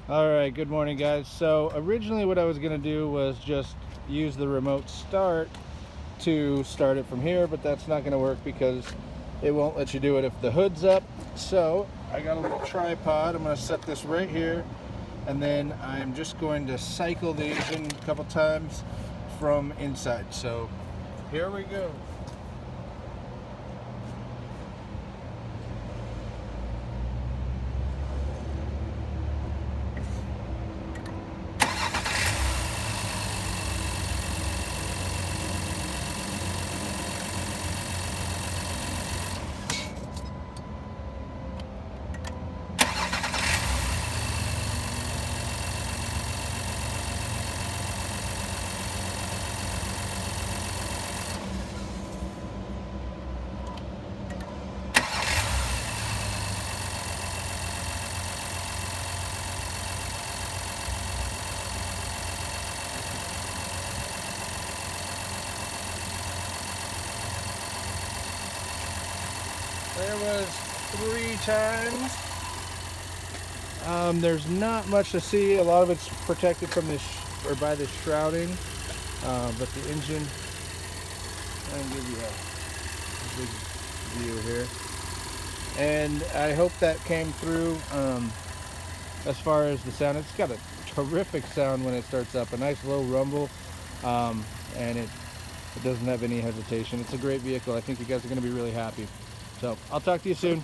All right, good morning, guys. So originally what I was gonna do was just use the remote start to start it from here, but that's not gonna work because it won't let you do it if the hood's up. So I got a little tripod. I'm gonna set this right here, and then I'm just going to cycle the engine a couple times from inside. So here we go. There was 3 times. There's not much to see. A lot of it's protected from this or by this shrouding, but the engine. I'll give you a big view here, and I hope that came through. As far as the sound, it's got a terrific sound when it starts up. A nice low rumble, and it doesn't have any hesitation. It's a great vehicle. I think you guys are going to be really happy. So I'll talk to you soon.